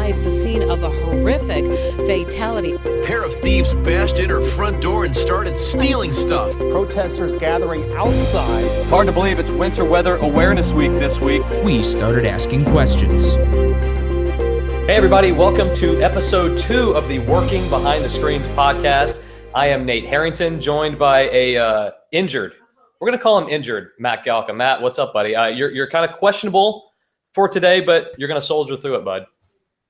live the scene of a horrific fatality. A pair of thieves bashed in her front door and started stealing stuff. Protesters gathering outside. Hard to believe it's Winter Weather Awareness Week this week. We started asking questions. Hey everybody, welcome to episode 2 of the Working Behind the Screens podcast. I am Nate Harrington, joined by a injured, we're going to call him injured, Matt Galka. Matt, what's up, buddy? You're kind of questionable for today, but you're going to soldier through it, bud.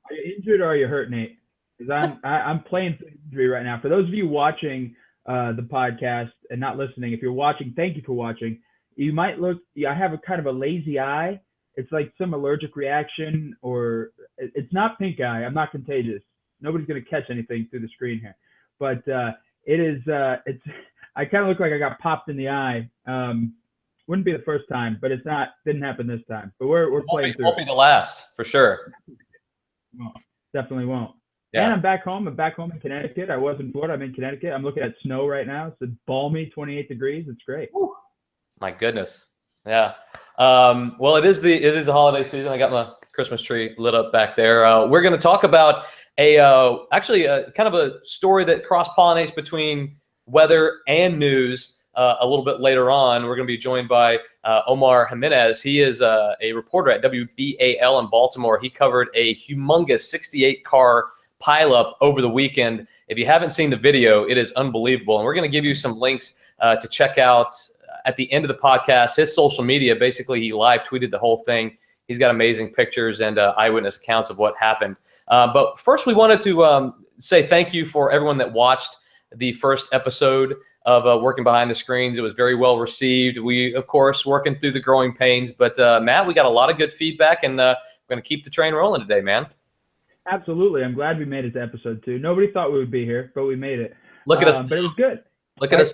Are you injured or are you hurt, Nate? Because I'm playing injury right now. For those of you watching the podcast and not listening, if you're watching, thank you for watching. You might look, I have a kind of a lazy eye. It's like some allergic reaction, or it's not pink eye. I'm not contagious. Nobody's going to catch anything through the screen here. But it's I kind of look like I got popped in the eye. Wouldn't be the first time, but didn't happen this time. But we're playing through. Won't be the last, for sure. Well, definitely won't. Yeah. And I'm back home. I'm back home in Connecticut. I was in Florida. I'm in Connecticut. I'm looking at snow right now. It's a balmy 28 degrees. It's great. Woo. My goodness. Yeah. Well, it is the holiday season. I got my Christmas tree lit up back there. We're going to talk about actually a kind of a story that cross-pollinates between weather and news a little bit later on. We're going to be joined by Omar Jimenez. He is a reporter at WBAL in Baltimore. He covered a humongous 68-car pileup over the weekend. If you haven't seen the video, it is unbelievable. And we're going to give you some links to check out at the end of the podcast. His social media, basically, he live tweeted the whole thing. He's got amazing pictures and eyewitness accounts of what happened. But first, we wanted to say thank you for everyone that watched the first episode of Working Behind the Screens. It was very well received. We, of course, working through the growing pains. But, Matt, we got a lot of good feedback, and we're going to keep the train rolling today, man. Absolutely. I'm glad we made it to episode 2. Nobody thought we would be here, but we made it. Look at us. But it was good. Look at us.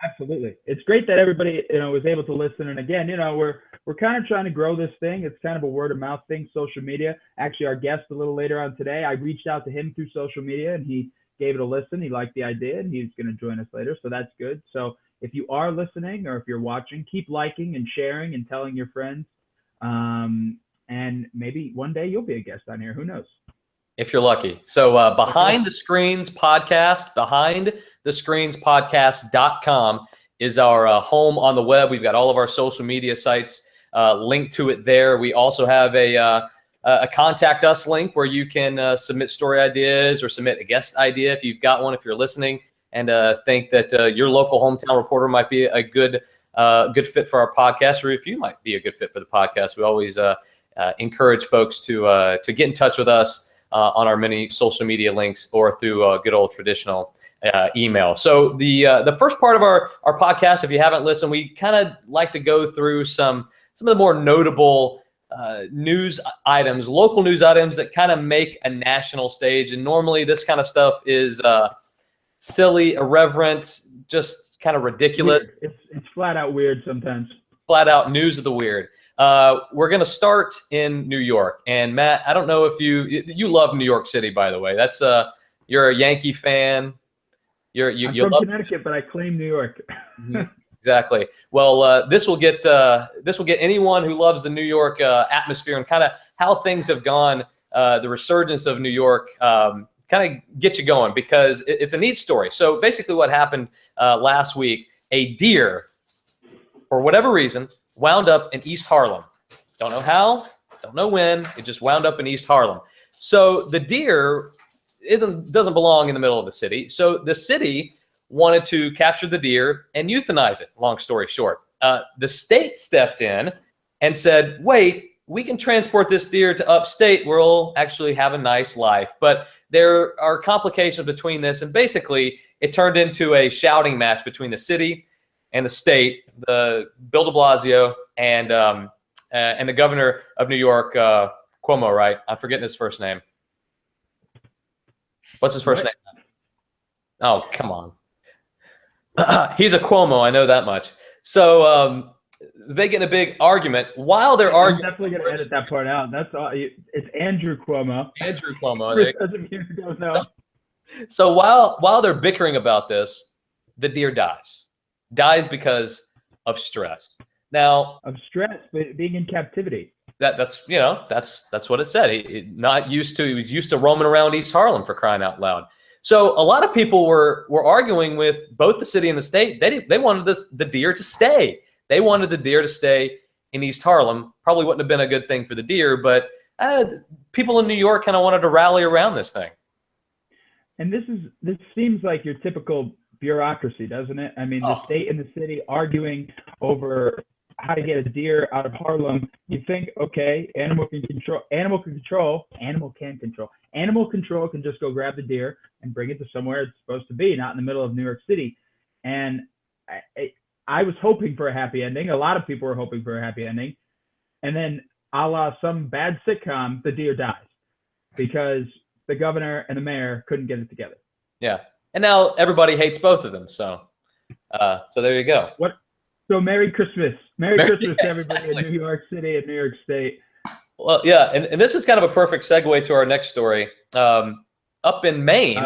Absolutely. It's great that everybody, was able to listen. And again, we're kind of trying to grow this thing. It's kind of a word of mouth thing, social media. Actually, our guest a little later on today, I reached out to him through social media and he gave it a listen. He liked the idea and he's going to join us later. So that's good. So if you are listening or if you're watching, keep liking and sharing and telling your friends. And maybe one day you'll be a guest on here. Who knows? If you're lucky. So Behind the Screens podcast, behindthescreenspodcast.com is our home on the web. We've got all of our social media sites linked to it there. We also have a contact us link where you can submit story ideas or submit a guest idea if you've got one, if you're listening and think that your local hometown reporter might be a good fit for our podcast, or if you might be a good fit for the podcast. We always encourage folks to get in touch with us on our many social media links or through good old traditional email. So the first part of our podcast, if you haven't listened, we kind of like to go through some of the more notable news items, local news items that kind of make a national stage. And normally this kind of stuff is silly, irreverent, just kind of ridiculous. It's flat out weird sometimes. Flat out news of the weird. We're going to start in New York. And Matt, I don't know if you love New York City, by the way. That's you're a Yankee fan. I'm from Connecticut, but I claim New York. Exactly. Well, this will get anyone who loves the New York atmosphere and kind of how things have gone, the resurgence of New York, kind of get you going, because it's a neat story. So basically what happened last week, a deer, for whatever reason, wound up in East Harlem. Don't know how, don't know when, it just wound up in East Harlem. So the deer doesn't belong in the middle of the city. So the city wanted to capture the deer and euthanize it, long story short. The state stepped in and said, wait, we can transport this deer to upstate where it'll actually have a nice life. But there are complications between this, and basically it turned into a shouting match between the city and the state, the Bill de Blasio and the governor of New York, Cuomo, right? I'm forgetting his first name. What's his first name? Oh, come on. He's a Cuomo, I know that much. So they get in a big argument. While they're arguing, I'm definitely going to edit that part out. That's all. It's Andrew Cuomo. Andrew Cuomo. Don't know. So while they're bickering about this, the deer dies because of stress. Now, of stress, being in captivity. That's what it said. He was used to roaming around East Harlem, for crying out loud. So a lot of people were arguing with both the city and the state. They wanted the deer to stay. They wanted the deer to stay in East Harlem. Probably wouldn't have been a good thing for the deer, but people in New York kind of wanted to rally around this thing. And this seems like your typical bureaucracy, doesn't it? I mean, the state and the city arguing over how to get a deer out of Harlem. You think, okay, animal control can just go grab the deer and bring it to somewhere it's supposed to be, not in the middle of New York City. And I was hoping for a happy ending. A lot of people were hoping for a happy ending. And then, a la some bad sitcom, the deer dies because the governor and the mayor couldn't get it together. Yeah. And now everybody hates both of them. So there you go. So Merry Christmas. Merry Christmas to everybody exactly. in New York City and New York State. Well, yeah. And this is kind of a perfect segue to our next story. Up in Maine.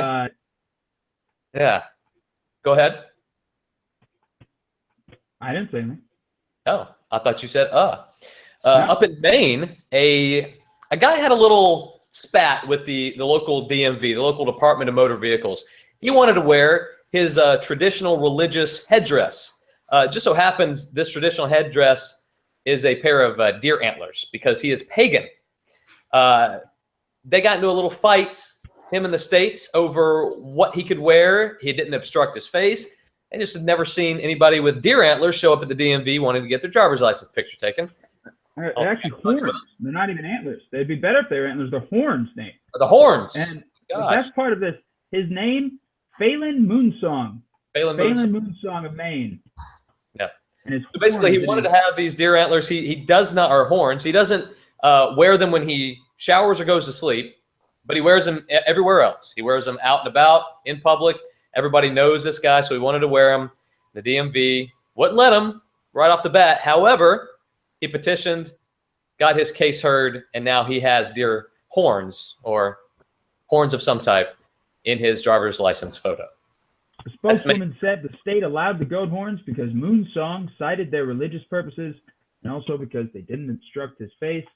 Yeah. Go ahead. I didn't say anything. Oh, I thought you said, Up in Maine, a guy had a little spat with the local DMV, the local Department of Motor Vehicles. He wanted to wear his traditional religious headdress. Just so happens this traditional headdress is a pair of deer antlers because he is pagan. They got into a little fight, him and the state, over what he could wear. He didn't obstruct his face. They just had never seen anybody with deer antlers show up at the DMV wanting to get their driver's license picture taken. They're actually horns. They're not even antlers. They'd be better if they were antlers. They're horns, Nate. The horns. And the best part of this, his name, Phelan Moonsong. Phelan Moonsong of Maine. Yeah. And so basically, he wanted to have these deer antlers. He does not, or horns. He doesn't wear them when he showers or goes to sleep, but he wears them everywhere else. He wears them out and about, in public. Everybody knows this guy, so he wanted to wear them. The DMV wouldn't let him right off the bat. However, he petitioned, got his case heard, and now he has deer horns or horns of some type in his driver's license photo. The spokeswoman said the state allowed the goat horns because Moonsong cited their religious purposes and also because they didn't obstruct his face.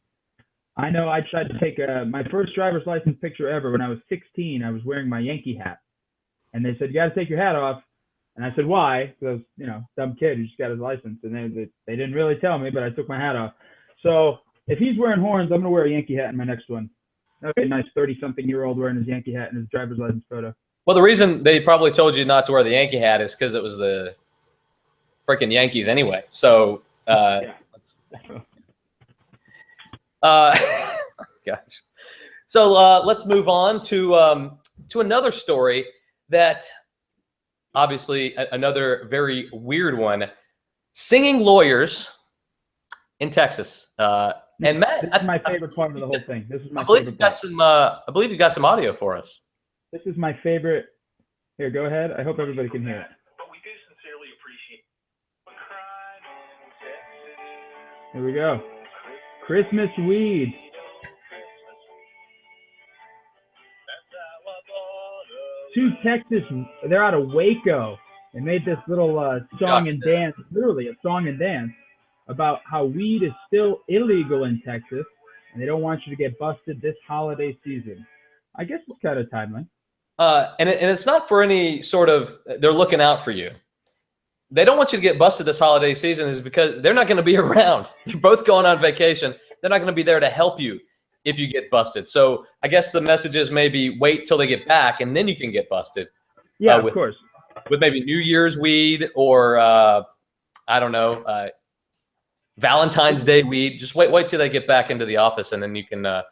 I know I tried to take my first driver's license picture ever when I was 16. I was wearing my Yankee hat. And they said, you got to take your hat off. And I said, why? Because I was, dumb kid who just got his license. And they didn't really tell me, but I took my hat off. So if he's wearing horns, I'm going to wear a Yankee hat in my next one. Okay, nice 30-something-year-old wearing his Yankee hat in his driver's license photo. Well, the reason they probably told you not to wear the Yankee hat is because it was the freaking Yankees anyway. So, gosh. So let's move on to another story that obviously another very weird one. Singing lawyers in Texas. And Matt, this is my favorite part of the whole thing. This is my I believe favorite you got some. I believe you got some audio for us. This is my favorite. Here, go ahead. I hope everybody can hear it. But we do sincerely appreciate it. Here we go. Christmas weed. To Texas, they're out of Waco. They made this little song and dance, literally a song and dance, about how weed is still illegal in Texas, and they don't want you to get busted this holiday season. I guess it's kind of timely. And it's not for any sort of, they're looking out for you. They don't want you to get busted this holiday season is because they're not going to be around. They're both going on vacation. They're not going to be there to help you if you get busted. So I guess the message is maybe wait till they get back and then you can get busted. Yeah, of course. With maybe New Year's weed or, I don't know, Valentine's Day weed. Just wait till they get back into the office and then you can, I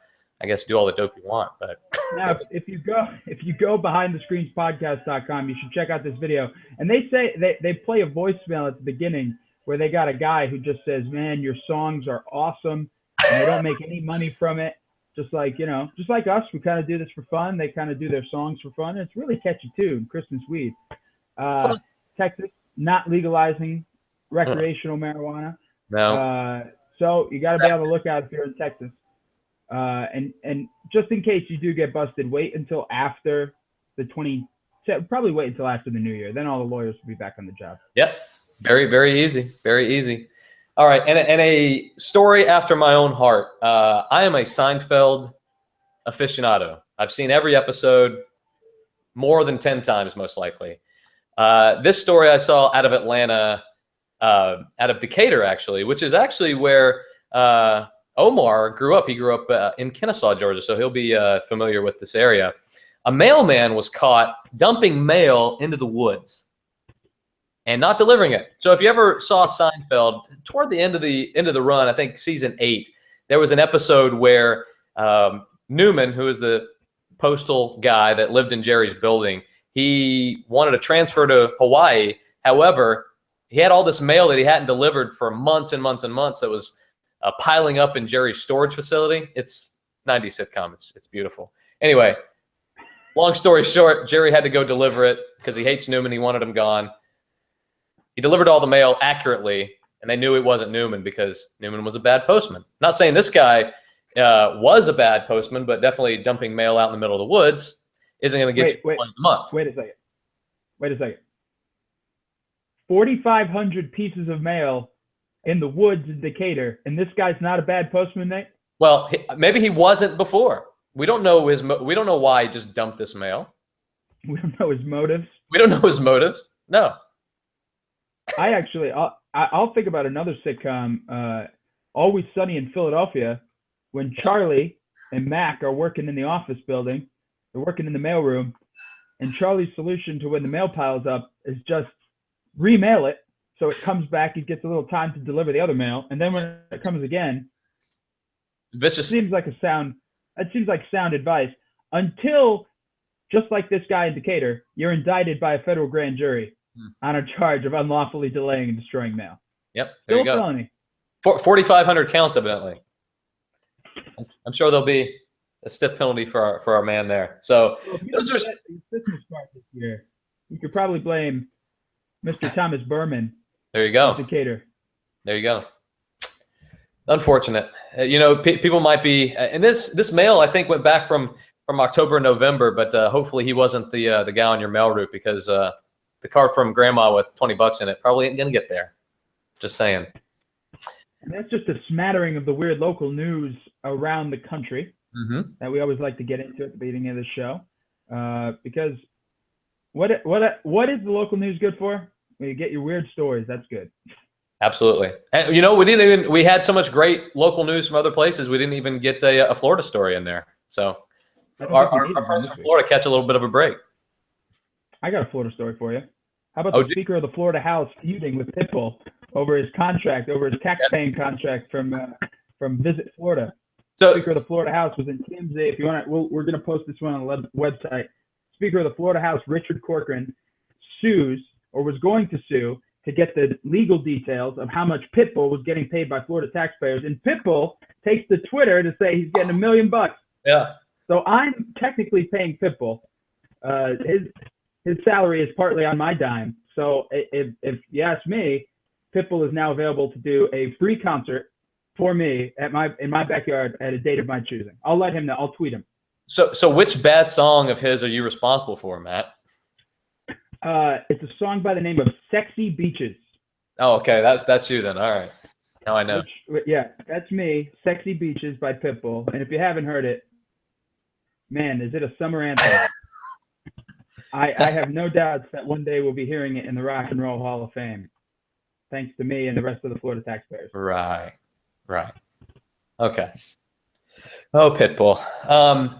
guess, do all the dope you want. But now, if you go behindthescreenspodcast.com, you should check out this video. And they say they play a voicemail at the beginning where they got a guy who just says, "Man, your songs are awesome," and they don't make any money from it. Just like us, we kind of do this for fun. They kind of do their songs for fun. And it's really catchy too. Christmas weed. Texas not legalizing recreational marijuana. No. So you got to be able to look out if you're in Texas. And just in case you do get busted, wait until after probably wait until after the new year. Then all the lawyers will be back on the job. Yep. Very, very easy. Very easy. All right, and a story after my own heart. I am a Seinfeld aficionado. I've seen every episode more than 10 times, most likely. This story I saw out of Atlanta, out of Decatur, actually, which is actually where Omar grew up. He grew up in Kennesaw, Georgia, so he'll be familiar with this area. A mailman was caught dumping mail into the woods and not delivering it. So if you ever saw Seinfeld, toward the end of the run, I think season 8, there was an episode where Newman, who is the postal guy that lived in Jerry's building, he wanted to transfer to Hawaii. However, he had all this mail that he hadn't delivered for months and months and months that was piling up in Jerry's storage facility. It's 90s sitcom. It's beautiful. Anyway, long story short, Jerry had to go deliver it because he hates Newman. He wanted him gone. He delivered all the mail accurately, and they knew it wasn't Newman because Newman was a bad postman. Not saying this guy was a bad postman, but definitely dumping mail out in the middle of the woods isn't going to get you one a month. Wait a second. 4,500 pieces of mail in the woods in Decatur, and this guy's not a bad postman, Nate? Well, maybe he wasn't before. We don't know we don't know why he just dumped this mail. We don't know his motives. We don't know his motives. No. I'll think about another sitcom, Always Sunny in Philadelphia, when Charlie and Mac are working in the office building. They're working in the mailroom, and Charlie's solution to when the mail piles up is just remail it so it comes back. He gets a little time to deliver the other mail, and then when it comes again, vicious. It seems like sound advice until, just like this guy in Decatur, you're indicted by a federal grand jury on a charge of unlawfully delaying and destroying mail. Yep, there you go. Felony. 4,500 counts, evidently. I'm sure there'll be a stiff penalty for our man there. So those are Christmas card this year. You could probably blame Mr. Thomas Berman. There you go. Decatur. There you go. Unfortunate. People might be, and this mail I think went back from October and November, but hopefully he wasn't the guy on your mail route because the card from Grandma with $20 in it probably ain't gonna get there. Just saying. And that's just a smattering of the weird local news around the country that we always like to get into at the beginning of the show, because what is the local news good for? When you get your weird stories, that's good. Absolutely. And we had so much great local news from other places. We didn't even get a Florida story in there. So our friends from Florida catch a little bit of a break. I got a Florida story for you. How about the Speaker of the Florida House feuding with Pitbull over his tax-paying contract from Visit Florida? So, Speaker of the Florida House was in TMZ. If you want, we're going to post this one on the website. Speaker of the Florida House, Richard Corcoran, was going to sue to get the legal details of how much Pitbull was getting paid by Florida taxpayers. And Pitbull takes to Twitter to say he's getting $1 million. Yeah. So I'm technically paying Pitbull. His salary is partly on my dime. So if you ask me, Pitbull is now available to do a free concert for me in my backyard at a date of my choosing. I'll let him know. I'll tweet him. So which bad song of his are you responsible for, Matt? It's a song by the name of Sexy Beaches. Oh, okay. That's you then. All right. Now I know. Yeah, that's me. Sexy Beaches by Pitbull. And if you haven't heard it, man, is it a summer anthem? I have no doubts that one day we'll be hearing it in the Rock and Roll Hall of Fame, thanks to me and the rest of the Florida taxpayers. Right. Okay. Oh, Pitbull.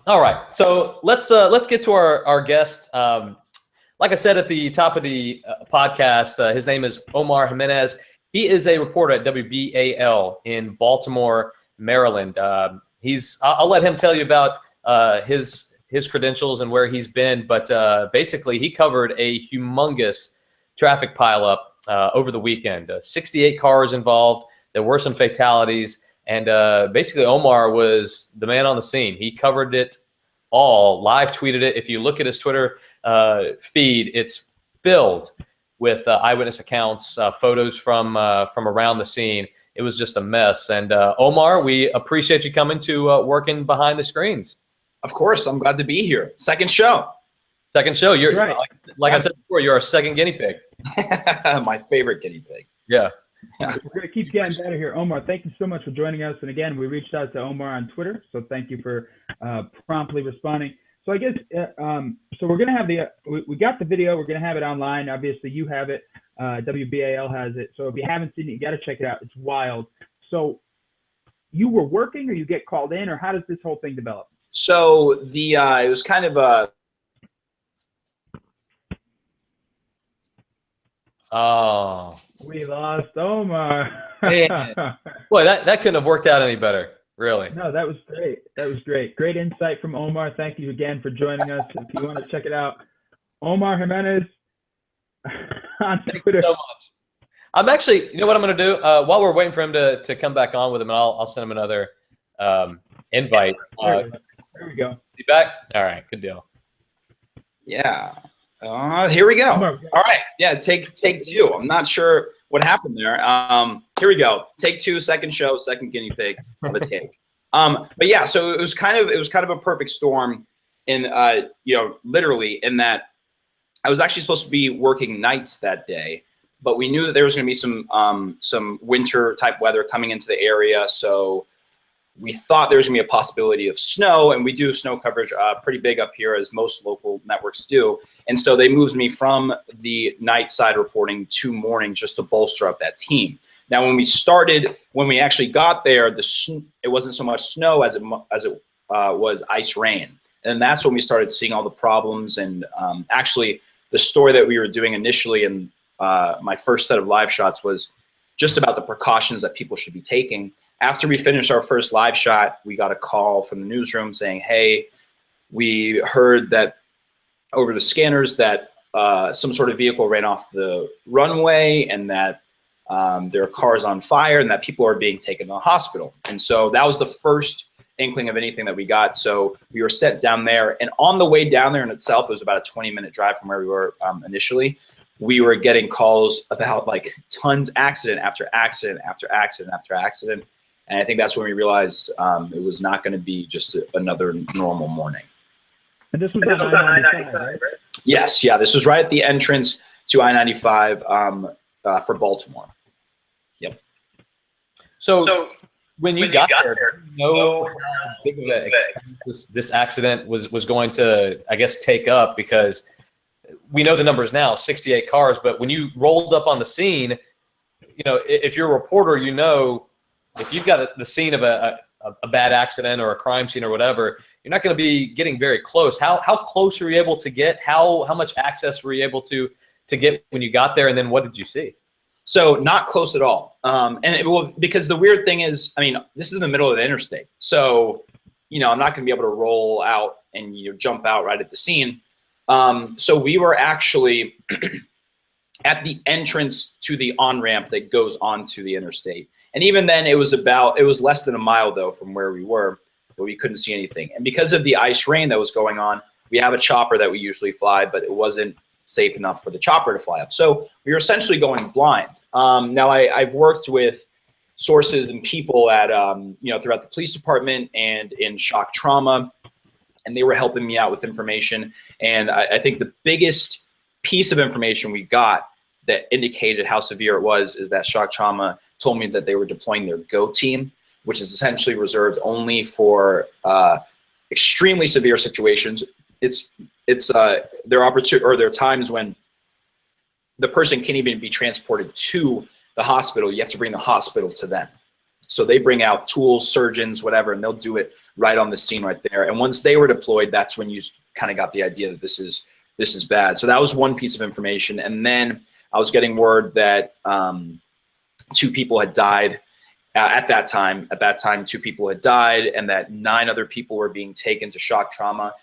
All right. So let's get to our guest. Like I said at the top of the podcast, his name is Omar Jimenez. He is a reporter at WBAL in Baltimore, Maryland. I'll let him tell you about his credentials and where he's been, but basically he covered a humongous traffic pileup over the weekend. 68 cars involved. There were some fatalities, and basically Omar was the man on the scene. He covered it all, live tweeted it. If you look at his Twitter feed, it's filled with eyewitness accounts, photos from around the scene. It was just a mess. And Omar, we appreciate you coming to working behind the screens. Of course, I'm glad to be here. Second show. You're right. Like I said before, you're our second guinea pig. My favorite guinea pig. Yeah. We're going to keep getting better here. Omar, thank you so much for joining us. And again, we reached out to Omar on Twitter, so thank you for promptly responding. So I guess, so we're going to have we got the video. We're going to have it online. Obviously, you have it. WBAL has it. So if you haven't seen it, you got to check it out. It's wild. So you were working, or you get called in, or how does this whole thing develop? So it was kind of a. Oh, We lost Omar. man. Boy, that couldn't have worked out any better, really. No, that was great. That was great. Great insight from Omar. Thank you again for joining us. If you want to check it out, Omar Jimenez on Twitter. So much. I'm actually, you know what I'm going to do? While we're waiting for him to come back on with him, I'll send him another invite. There we go. Be back? All right, good deal. Yeah. Here we go. Omar. All right. Yeah, take two. I'm not sure what happened there. Here we go. Take two, second show, second guinea pig of a take. But yeah, so it was kind of a perfect storm in literally in that I was actually supposed to be working nights that day, but we knew that there was going to be some winter type weather coming into the area, so we thought there was going to be a possibility of snow, and we do snow coverage pretty big up here, as most local networks do. And so they moved me from the night side reporting to morning just to bolster up that team. Now, when we actually got there, it wasn't so much snow as it was ice rain. And that's when we started seeing all the problems. And actually, the story that we were doing initially in my first set of live shots was just about the precautions that people should be taking. After we finished our first live shot, we got a call from the newsroom saying, hey, we heard that over the scanners that some sort of vehicle ran off the runway, and that there are cars on fire, and that people are being taken to the hospital. And so that was the first inkling of anything that we got. So we were sent down there, and on the way down there in itself, it was about a 20-minute drive from where we were initially. We were getting calls about like tons, accident after accident after accident after accident. And I think that's when we realized it was not going to be just another normal morning. And this was on I-95, right? Yes, yeah, this was right at the entrance to I-95 for Baltimore. Yep. So when you got there, you know how big of an extent this accident was going to, I guess, take up, because we know the numbers now, 68 cars, but when you rolled up on the scene, you know, if you're a reporter, you know, if you've got the scene of a bad accident or a crime scene or whatever, you're not going to be getting very close. How close were you able to get? How much access were you able to get when you got there? And then what did you see? So not close at all. Because the weird thing is, I mean, this is in the middle of the interstate. So, you know, I'm not going to be able to roll out and jump out right at the scene. So we were actually at the entrance to the on-ramp that goes onto the interstate. And even then it was less than a mile though from where we were, but we couldn't see anything. And because of the ice rain that was going on, we have a chopper that we usually fly, but it wasn't safe enough for the chopper to fly up. So we were essentially going blind. Now I've worked with sources and people at, throughout the police department and in shock trauma, and they were helping me out with information. And I think the biggest piece of information we got that indicated how severe it was is that shock trauma told me that they were deploying their GO team, which is essentially reserved only for extremely severe situations. There are times when the person can't even be transported to the hospital. You have to bring the hospital to them. So they bring out tools, surgeons, whatever, and they'll do it right on the scene right there. And once they were deployed, that's when you kind of got the idea that this is bad. So that was one piece of information. And then I was getting word that 2 people had died at that time. At that time, 2 people had died, and that 9 other people were being taken to shock trauma.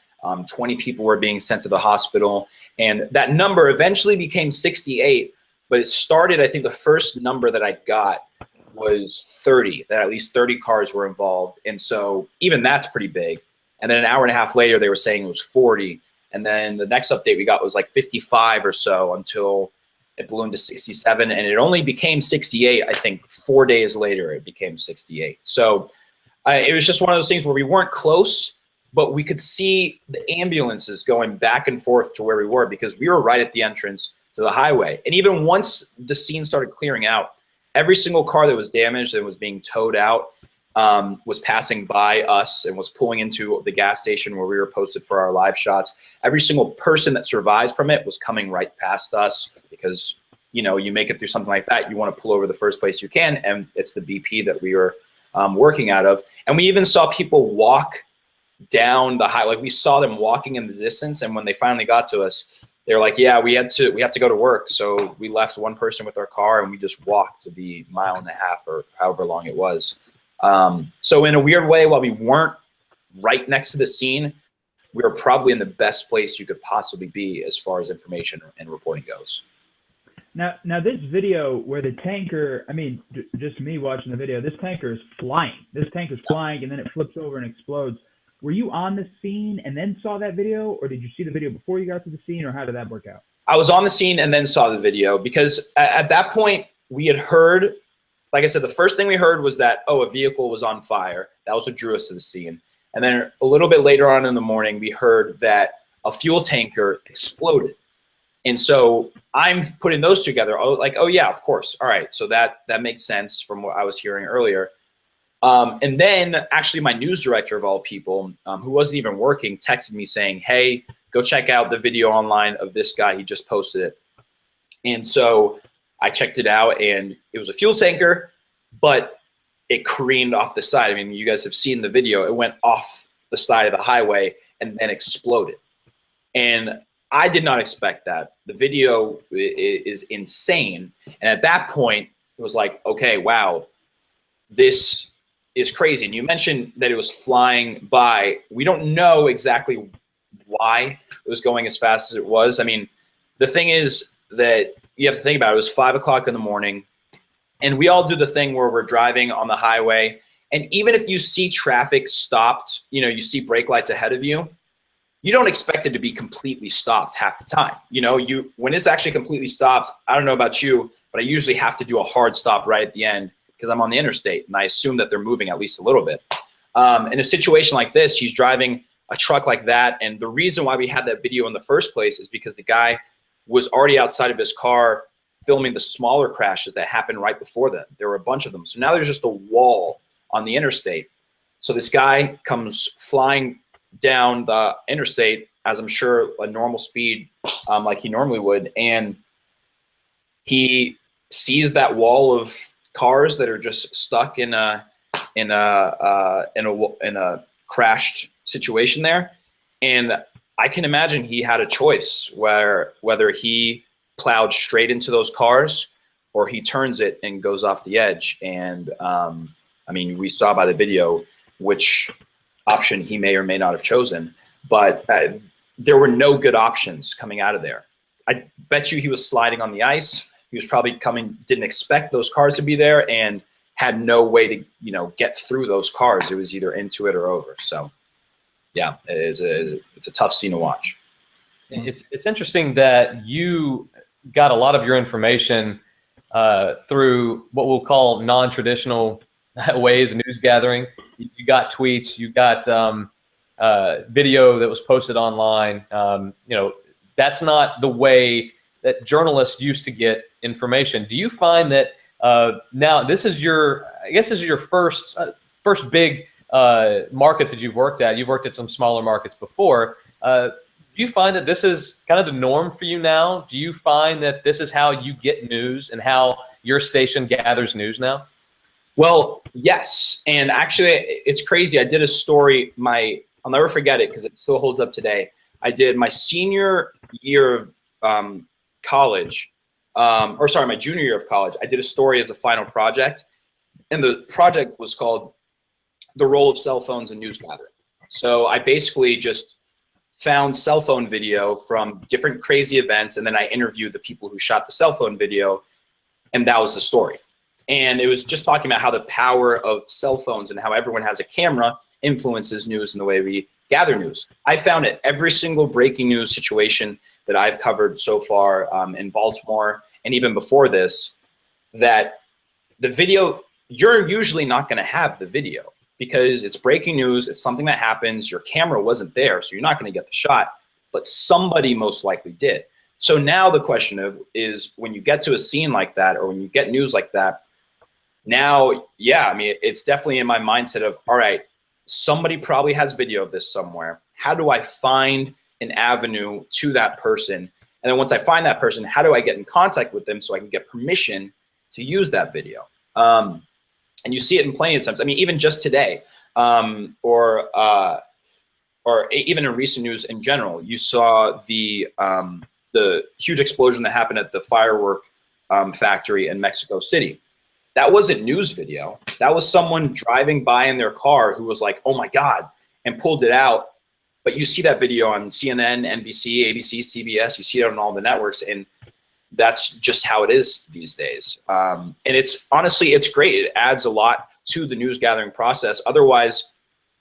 20 people were being sent to the hospital. And that number eventually became 68, but it started, I think the first number that I got was 30, that at least 30 cars were involved. And so even that's pretty big. And then an hour and a half later, they were saying it was 40. And then the next update we got was like 55 or so until it ballooned to 67. And it only became 68, I think 4 days later, it became 68. So it was just one of those things where we weren't close, but we could see the ambulances going back and forth to where we were because we were right at the entrance to the highway. And even once the scene started clearing out, every single car that was damaged and was being towed out was passing by us and was pulling into the gas station where we were posted for our live shots. Every single person that survives from it was coming right past us because, you know, you make it through something like that, you want to pull over the first place you can, and it's the BP that we were working out of. And we even saw people walk down the highway. Like, we saw them walking in the distance, and when they finally got to us, they were like, yeah, we have to go to work. So we left one person with our car and we just walked the 1.5 miles or however long it was. So in a weird way, while we weren't right next to the scene, we were probably in the best place you could possibly be as far as information and reporting goes. Now this video where the tanker, I mean, just me watching the video, this tanker is flying. This tank is flying and then it flips over and explodes. Were you on the scene and then saw that video, or did you see the video before you got to the scene, or how did that work out? I was on the scene and then saw the video because at that point we had heard, like I said, the first thing we heard was that, oh, a vehicle was on fire. That was what drew us to the scene. And then a little bit later on in the morning, we heard that a fuel tanker exploded. And so I'm putting those together. Oh, like, oh yeah, of course. All right. So that makes sense from what I was hearing earlier. And then actually my news director of all people, who wasn't even working, texted me saying, hey, go check out the video online of this guy. He just posted it. And so I checked it out, and it was a fuel tanker, but it careened off the side. I mean, you guys have seen the video. It went off the side of the highway and then exploded. And I did not expect that. The video is insane. And at that point, it was like, okay, wow, this is crazy. And you mentioned that it was flying by. We don't know exactly why it was going as fast as it was. I mean, the thing is that you have to think about it. It was 5 o'clock in the morning, and we all do the thing where we're driving on the highway. And even if you see traffic stopped, you know, you see brake lights ahead of you, you don't expect it to be completely stopped half the time. You know, when it's actually completely stopped, I don't know about you, but I usually have to do a hard stop right at the end because I'm on the interstate and I assume that they're moving at least a little bit. In a situation like this, he's driving a truck like that. And the reason why we had that video in the first place is because the guy was already outside of his car filming the smaller crashes that happened right before them. There were a bunch of them. So now there's just a wall on the interstate. So this guy comes flying down the interstate, as I'm sure a normal speed, like he normally would, and he sees that wall of cars that are just stuck in a crashed situation there. And I can imagine he had a choice whether he plowed straight into those cars or he turns it and goes off the edge. And I mean, we saw by the video which option he may or may not have chosen, but there were no good options coming out of there. I bet you he was sliding on the ice. He was probably didn't expect those cars to be there and had no way to, you know, get through those cars. It was either into it or over. So yeah, it's a tough scene to watch. It's interesting that you got a lot of your information through what we'll call non-traditional ways of news gathering. You got tweets, you got video that was posted online. You know, that's not the way that journalists used to get information. Do you find that now this is I guess this is your first big market that you've worked at? You've worked at some smaller markets before. Do you find that this is kind of the norm for you now? Do you find that this is how you get news and how your station gathers news now? Well, yes. And actually, it's crazy. I did a story, I'll never forget it because it still holds up today. I did my senior year of college, my junior year of college. I did a story as a final project. And the project was called The Role of Cell Phones in News Gathering. So I basically just found cell phone video from different crazy events, and then I interviewed the people who shot the cell phone video, and that was the story. And it was just talking about how the power of cell phones and how everyone has a camera influences news and the way we gather news. I found at every single breaking news situation that I've covered so far in Baltimore, and even before this, that the video, you're usually not going to have the video because it's breaking news. It's something that happens. Your camera wasn't there, so you're not going to get the shot, but somebody most likely did. So now the question is when you get to a scene like that or when you get news like that, now, yeah, I mean, it's definitely in my mindset of, all right, somebody probably has video of this somewhere. How do I find an avenue to that person? And then once I find that person, how do I get in contact with them so I can get permission to use that video? And you see it in plenty of times. I mean, even just today, or even in recent news in general, you saw the huge explosion that happened at the firework factory in Mexico City. That wasn't news video. That was someone driving by in their car who was like, oh my God, and pulled it out. But you see that video on CNN, NBC, ABC, CBS, you see it on all the networks, and that's just how it is these days. And it's honestly, it's great. It adds a lot to the news gathering process. Otherwise,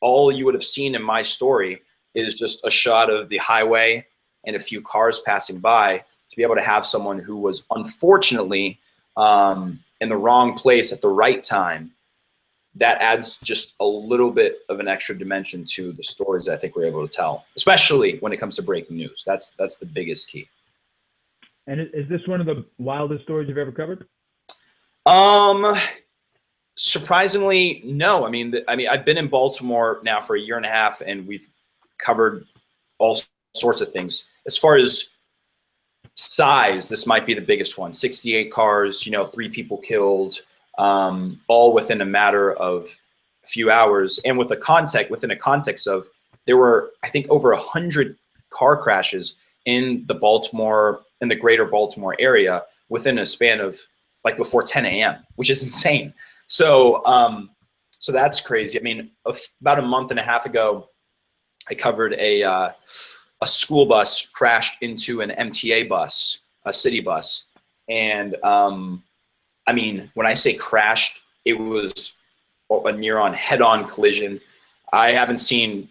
all you would have seen in my story is just a shot of the highway and a few cars passing by. To be able to have someone who was unfortunately in the wrong place at the right time, that adds just a little bit of an extra dimension to the stories that I think we're able to tell, especially when it comes to breaking news. That's the biggest key. And is this one of the wildest stories you've ever covered? Surprisingly, no. I mean, I've been in Baltimore now for a year and a half, and we've covered all sorts of things. As far as size, this might be the biggest one. 68 cars, 3 people killed, all within a matter of a few hours, and within a context of there were, I think, over 100 car crashes in the greater Baltimore area within a span of like before 10 a.m., which is insane. So that's crazy. I mean, about a month and a half ago, I covered a school bus crashed into an MTA bus, a city bus. And I mean, when I say crashed, it was a near-on head-on collision. I haven't seen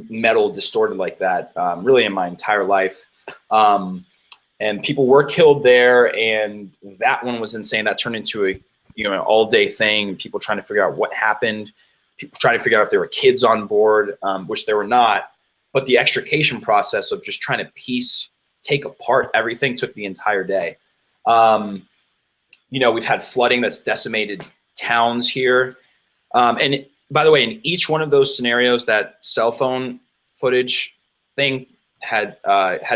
metal distorted like that really in my entire life. And people were killed there, and that one was insane. That turned into an all-day thing. People trying to figure out what happened. People trying to figure out if there were kids on board, which there were not. But the extrication process of just trying to take apart everything took the entire day. We've had flooding that's decimated towns here. And by the way, in each one of those scenarios, that cell phone footage thing had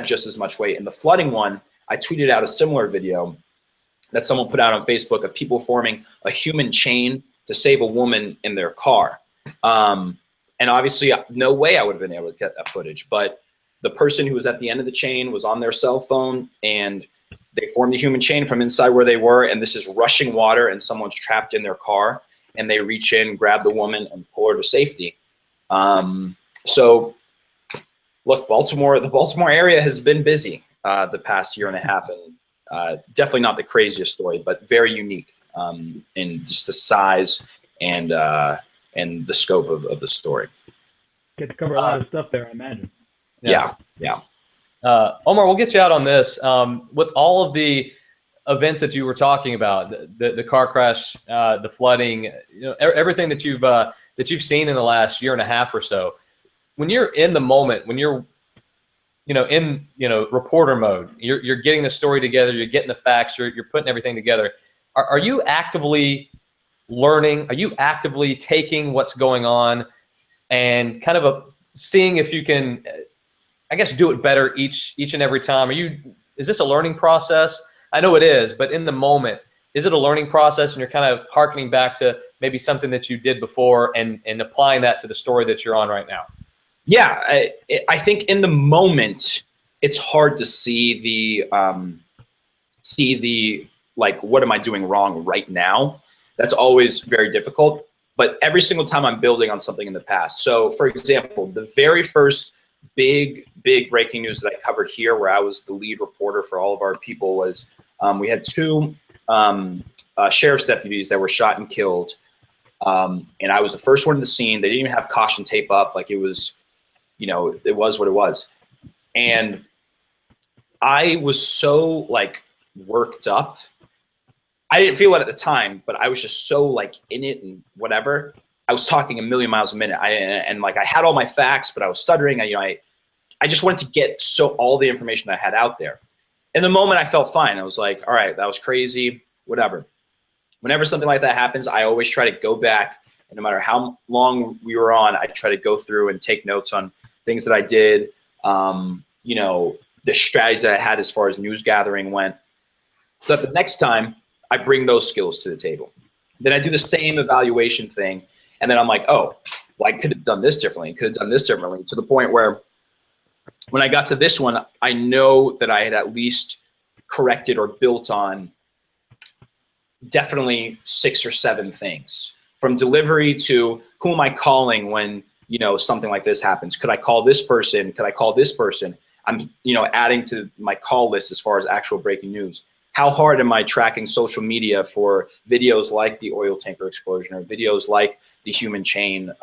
just as much weight. In the flooding one, I tweeted out a similar video that someone put out on Facebook of people forming a human chain to save a woman in their car. And obviously, no way I would have been able to get that footage. But the person who was at the end of the chain was on their cell phone, and they formed a human chain from inside where they were. And this is rushing water, and someone's trapped in their car, and they reach in, grab the woman, and pull her to safety. So, look, the Baltimore area has been busy the past year and a half, and definitely not the craziest story, but very unique in just the size and the scope of the story. Get to cover a lot of stuff there, I imagine. Yeah. Omar, we'll get you out on this. With all of the events that you were talking about, the car crash, the flooding, everything that you've seen in the last year and a half or so, when you're in the moment, when you're in reporter mode, you're getting the story together, you're getting the facts, you're putting everything together. Are you actively learning? Are you actively taking what's going on and kind of seeing if you can, I guess, do it better each and every time? Is this a learning process? I know it is, but in the moment, is it a learning process and you're kind of hearkening back to maybe something that you did before and applying that to the story that you're on right now? Yeah, I think in the moment, it's hard to see the like, what am I doing wrong right now? That's always very difficult. But every single time I'm building on something in the past. So, for example, the very first big breaking news that I covered here, where I was the lead reporter for all of our people, was we had 2 sheriff's deputies that were shot and killed. And I was the first one in the scene. They didn't even have caution tape up. Like, it was, it was what it was. And I was so, like, worked up. I didn't feel it at the time, but I was just so, like, in it and whatever. I was talking a million miles a minute. I had all my facts, but I was stuttering. I just wanted to get all the information I had out there. In the moment, I felt fine. I was like, all right, that was crazy, whatever. whenever something like that happens, I always try to go back, and no matter how long we were on, I try to go through and take notes on things that I did, you know, the strategies that I had as far as news gathering went. So that the next time I bring those skills to the table. Then I do the same evaluation thing, and then I'm like, oh, well, I could have done this differently, could have done this differently, to the point where when I got to this one, I know that I had at least corrected or built on definitely 6 or 7 things, from delivery to who am I calling when, you know, something like this happens. Could I call this person? Could I call this person? I'm, you know, adding to my call list as far as actual breaking news. How hard am I tracking social media for videos like the oil tanker explosion or videos like the human chain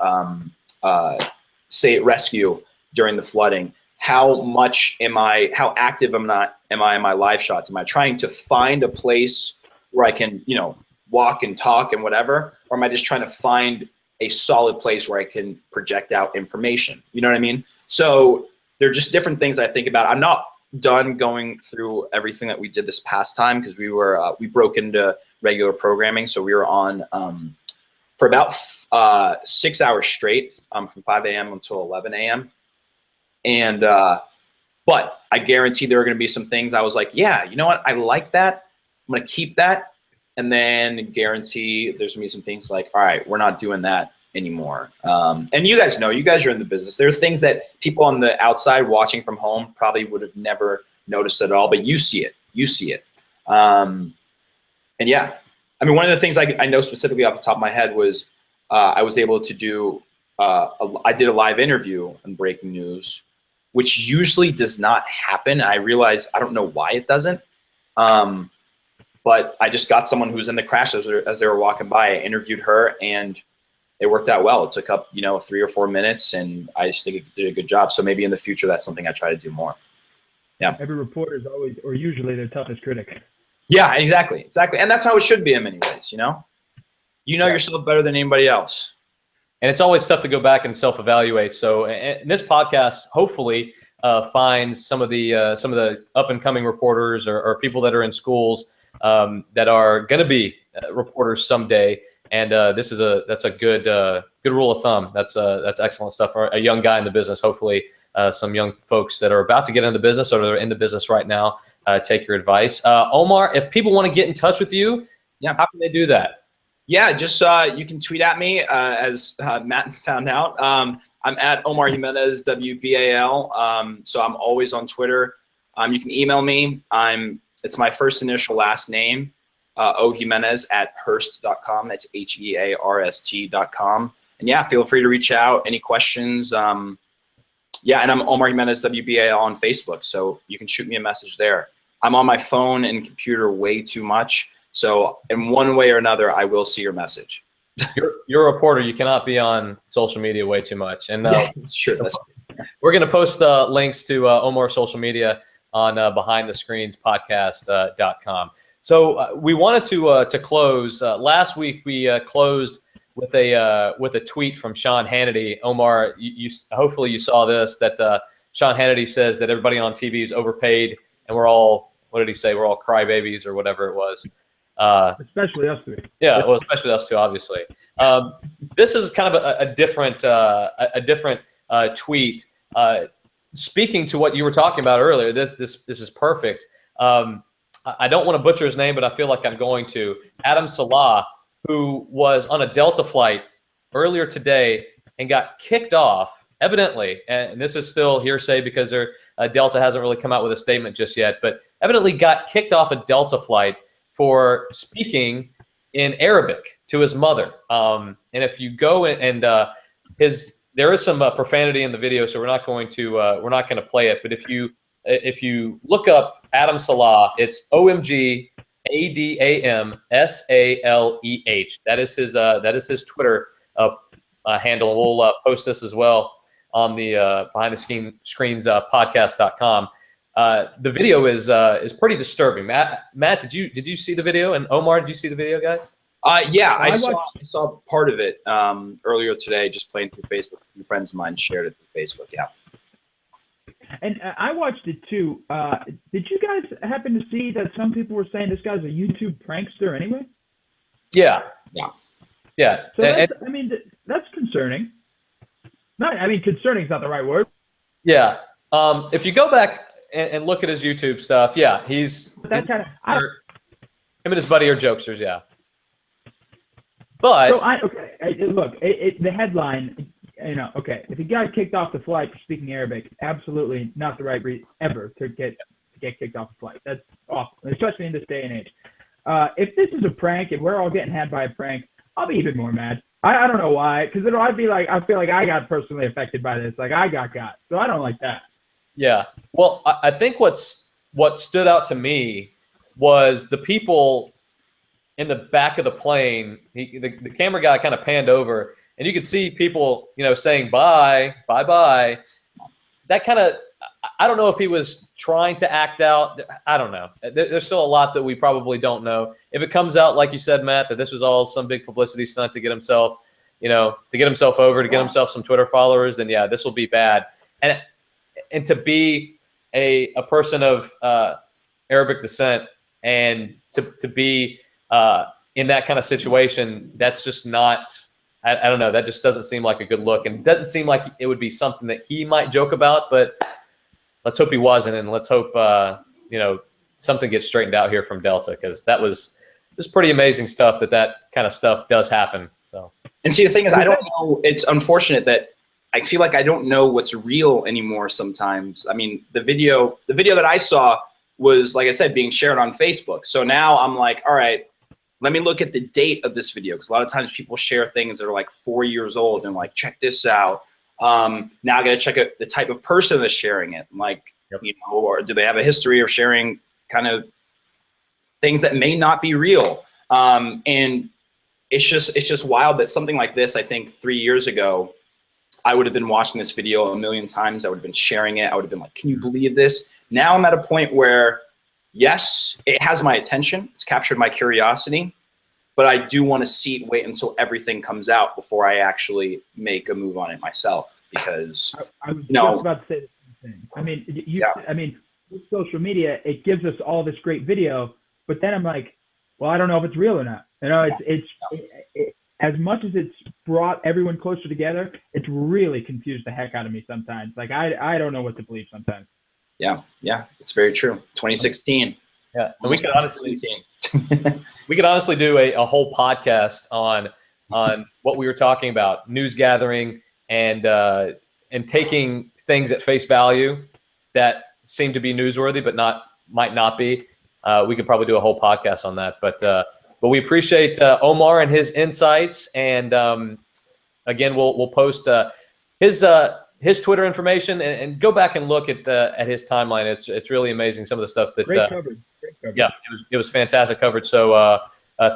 rescue during the flooding? How active am I in my live shots? Am I trying to find a place where I can, you know, walk and talk and whatever? Or am I just trying to find a solid place where I can project out information? You know what I mean? So they're just different things I think about. I'm not done going through everything that we did this past time, because we broke into regular programming. So we were on for about 6 hours straight, from 5 a.m. until 11 a.m. And, but I guarantee there are going to be some things I was like, yeah, you know what? I like that. I'm going to keep that. And then guarantee there's going to be some things like, all right, we're not doing that anymore. And you guys know, you guys are in the business. There are things that people on the outside watching from home probably would have never noticed at all, but you see it. You see it. And yeah, I mean, one of the things I know specifically off the top of my head was I was able to do, I did a live interview on breaking news, which usually does not happen. I realized, I don't know why it doesn't. But I just got someone who was in the crash as they were walking by. I interviewed her, and it worked out well. It took up, you know, 3 or 4 minutes, and I just think it did a good job. So maybe in the future, that's something I try to do more. Yeah. Every reporter is always, or usually, their toughest critic. Yeah, exactly. And that's how it should be in many ways, you know? You know yourself better than anybody else. And it's always tough to go back and self-evaluate. So and this podcast hopefully finds some of the up and coming reporters or people that are in schools that are going to be reporters someday. And that's a good rule of thumb. That's excellent stuff for a young guy in the business. Hopefully, some young folks that are about to get into the business or that are in the business right now take your advice. Omar, if people want to get in touch with you, how can they do that? Yeah, just you can tweet at me as Matt found out. I'm at Omar Jimenez, WBAL. So I'm always on Twitter. You can email me. It's my first initial last name, ojimenez@hearst.com. That's HEARST.com. And yeah, feel free to reach out. Any questions? And I'm Omar Jimenez, WBAL on Facebook. So you can shoot me a message there. I'm on my phone and computer way too much. So in one way or another, I will see your message. You're a reporter. You cannot be on social media way too much. And sure, we're going to post links to Omar's social media on BehindTheScreensPodcast.com. So we wanted to close. Last week we closed with a tweet from Sean Hannity. Omar, you hopefully you saw this, that Sean Hannity says that everybody on TV is overpaid, and we're all, what did he say? We're all crybabies or whatever it was. Especially us three. Yeah, well, especially us two, obviously. This is kind of a different tweet. Speaking to what you were talking about earlier, this is perfect. I don't want to butcher his name, but I feel like I'm going to. Adam Salah, who was on a Delta flight earlier today and got kicked off, evidently, and this is still hearsay because Delta hasn't really come out with a statement just yet, but evidently got kicked off a Delta flight for speaking in Arabic to his mother. And if you go and there is some profanity in the video, so we're not going to play it. But if you look up Adam Salah, it's OMG ADAMSALEH. That is his Twitter handle. We'll post this as well on the BehindTheScreens podcast.com. The video is pretty disturbing. Matt, did you see the video? And Omar, did you see the video, guys? Yeah, I saw part of it earlier today, just playing through Facebook. A few friends of mine shared it through Facebook. Yeah. And I watched it too. Did you guys happen to see that some people were saying this guy's a YouTube prankster anyway? Yeah. Yeah. Yeah. So that's concerning. Concerning is not the right word. Yeah. If you go back and look at his YouTube stuff, yeah, he's That kind of. him and his buddy are jokesters, yeah. But Look, the headline, okay, if he got kicked off the flight for speaking Arabic, absolutely not the right reason ever to get kicked off the flight. That's awful, especially in this day and age. If this is a prank and we're all getting had by a prank, I'll be even more mad. I don't know why, because I'd be like, I feel like I got personally affected by this, like I got, so I don't like that. Yeah. Well, I think what stood out to me was the people in the back of the plane. The camera guy kind of panned over, and you could see people, saying bye. That kind of, I don't know if he was trying to act out. I don't know. There's still a lot that we probably don't know. If it comes out, like you said, Matt, that this was all some big publicity stunt to get himself, over, to get himself some Twitter followers, then yeah, this will be bad. And to be a person of Arabic descent and to be in that kind of situation, that's just not, I don't know, that just doesn't seem like a good look. And it doesn't seem like it would be something that he might joke about, but let's hope he wasn't. And let's hope, something gets straightened out here from Delta, because that was just pretty amazing stuff that kind of stuff does happen. So, and see, the thing is, I don't know, it's unfortunate that I feel like I don't know what's real anymore sometimes. I mean, the video that I saw was, like I said, being shared on Facebook. So now I'm like, all right, let me look at the date of this video, because a lot of times people share things that are like 4 years old and like, check this out. Now I got to check out the type of person that's sharing it. Like, or do they have a history of sharing kind of things that may not be real? And it's just wild that something like this, I think 3 years ago, I would have been watching this video a million times. I would have been sharing it. I would have been like, can you believe this? Now I'm at a point where, yes, it has my attention. It's captured my curiosity, but I do want to wait until everything comes out before I actually make a move on it myself, because I was just about to say the same thing. I mean, with social media, it gives us all this great video, but then I'm like, well, I don't know if it's real or not. It's as much as it's brought everyone closer together, it's really confused the heck out of me sometimes. Like I don't know what to believe sometimes. Yeah, it's very true. 2016. Yeah, and we could honestly do a whole podcast on what we were talking about, news gathering and taking things at face value that seem to be newsworthy but might not be. We could probably do a whole podcast on that, but we appreciate Omar and his insights, and again, we'll post his Twitter information and go back and look at his timeline. It's really amazing, some of the stuff that great coverage. Yeah, it was fantastic coverage. So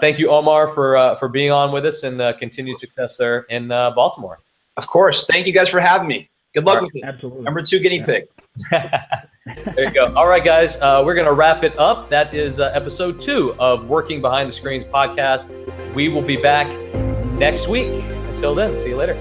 thank you, Omar, for being on with us, and continued success there in Baltimore. Of course, thank you guys for having me. Good luck with it. Absolutely. Number 2 guinea pig. There you go. All right, guys, we're going to wrap it up. That is episode 2 of Working Behind the Screens podcast. We will be back next week. Until then, see you later.